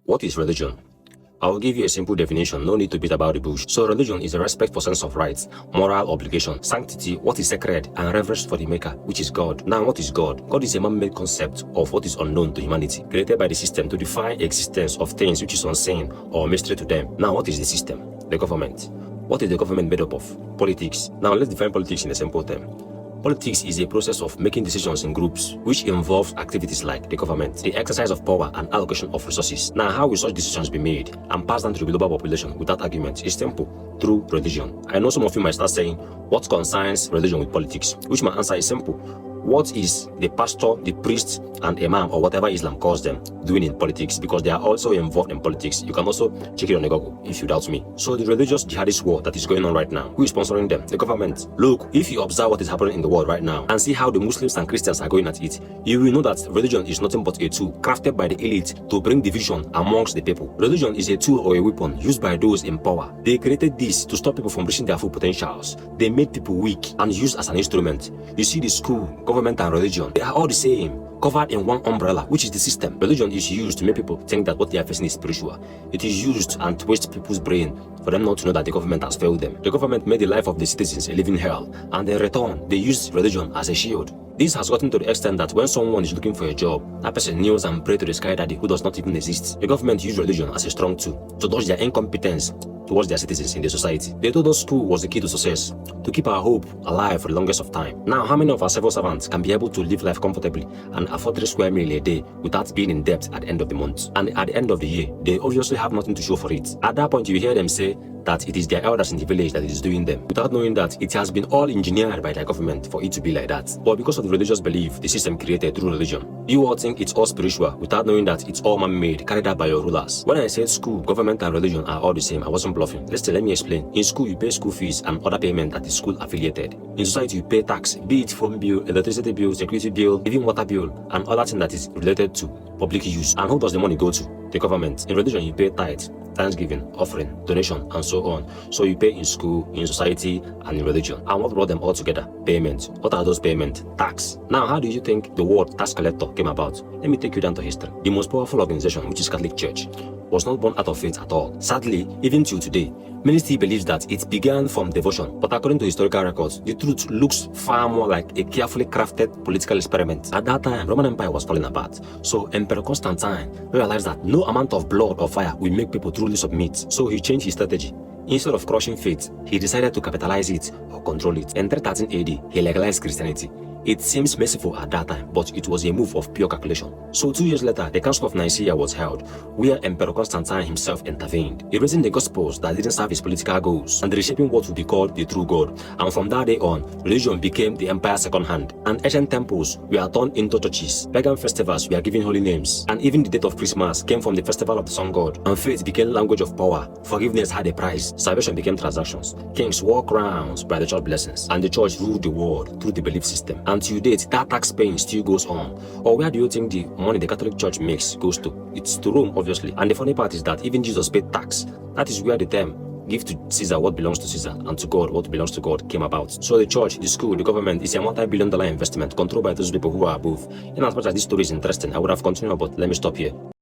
What is religion? I will give you a simple definition, no need to beat about the bush. So religion is a respect for sense of rights, moral obligation, sanctity, what is sacred, and reverence for the maker, which is God. Now, what is God? God is a man-made concept of what is unknown to humanity, created by the system to define existence of things which is unseen or mystery to them. Now, what is the system? The government. What is the government made up of? Politics. Now, let's define politics in a simple term. Politics is a process of making decisions in groups, which involves activities like the government, the exercise of power, and allocation of resources. Now, how will such decisions be made and passed down to the global population without argument? Is simple: through religion. I know some of you might start saying, what concerns religion with politics? Which my answer is simple. What is the pastor, the priest, and imam, or whatever Islam calls them, doing in politics? Because they are also involved in politics. You can also check it on the Google if you doubt me. So the religious jihadist war that is going on right now, who is sponsoring them? The government. Look, if you observe what is happening in the world right now and see how the Muslims and Christians are going at it, you will know that religion is nothing but a tool crafted by the elite to bring division amongst the people. Religion is a tool or a weapon used by those in power. They created this to stop people from reaching their full potentials. They made people weak and used as an instrument. You see, the school, government, and religion, they are all the same, covered in one umbrella, which is the system. Religion is used to make people think that what they are facing is spiritual. It is used and twist people's brain for them not to know that the government has failed them. The government made the life of the citizens a living hell, and in return, they used religion as a shield. This has gotten to the extent that when someone is looking for a job, that person kneels and prays to the sky daddy who does not even exist. The government used religion as a strong tool to dodge their incompetence towards their citizens in the society. They told us school was the key to success, to keep our hope alive for the longest of time. Now, how many of our civil servants can be able to live life comfortably and afford 3 square meal a day without being in debt at the end of the month? And at the end of the year, they obviously have nothing to show for it. At that point, you hear them say that it is their elders in the village that is doing them, without knowing that it has been all engineered by their government for it to be like that. But because of the religious belief the system created through religion, you all think it's all spiritual without knowing that it's all man-made, carried out by your rulers. When I said school, government, and religion are all the same, I wasn't bluffing. Let me explain. In school, you pay school fees and other payment that is school affiliated. In society, you pay tax, be it phone bill, electricity bill, security bill, even water bill, and other thing that is related to public use. And who does the money go to? The government. In religion, you pay tithe, thanksgiving, offering, donation, and so on. So you pay in school, in society, and in religion. And what brought them all together? Payment. What are those payments? Tax. Now, how do you think the word tax collector came about? Let me take you down to history. The most powerful organization, which is Catholic Church, was not born out of faith at all. Sadly, even till today, many still believe that it began from devotion. But according to historical records, the truth looks far more like a carefully crafted political experiment. At that time, Roman Empire was falling apart. So Emperor Constantine realized that no amount of blood or fire will make people truly submit. So he changed his strategy. Instead of crushing faith, he decided to capitalize it or control it. In 313 AD, he legalized Christianity. It seems merciful at that time, but it was a move of pure calculation. So 2 years later, the Council of Nicaea was held, where Emperor Constantine himself intervened, erasing the Gospels that didn't serve his political goals and reshaping what would be called the true God. And from that day on, religion became the empire's second hand, and ancient temples were turned into churches. Pagan festivals were given holy names, and even the date of Christmas came from the festival of the sun god. And faith became language of power. Forgiveness had a price. Salvation became transactions. Kings wore crowns by the church blessings, and the church ruled the world through the belief system. And to date, that tax paying still goes on. Or where do you think the money the Catholic Church makes goes to? It's to Rome, obviously. And the funny part is that even Jesus paid tax. That is where the term "give to Caesar what belongs to Caesar and to God what belongs to God" came about. So the church, the school, the government is a multi-billion-dollar investment controlled by those people who are above. In as much as this story is interesting, I would have continued, but let me stop here.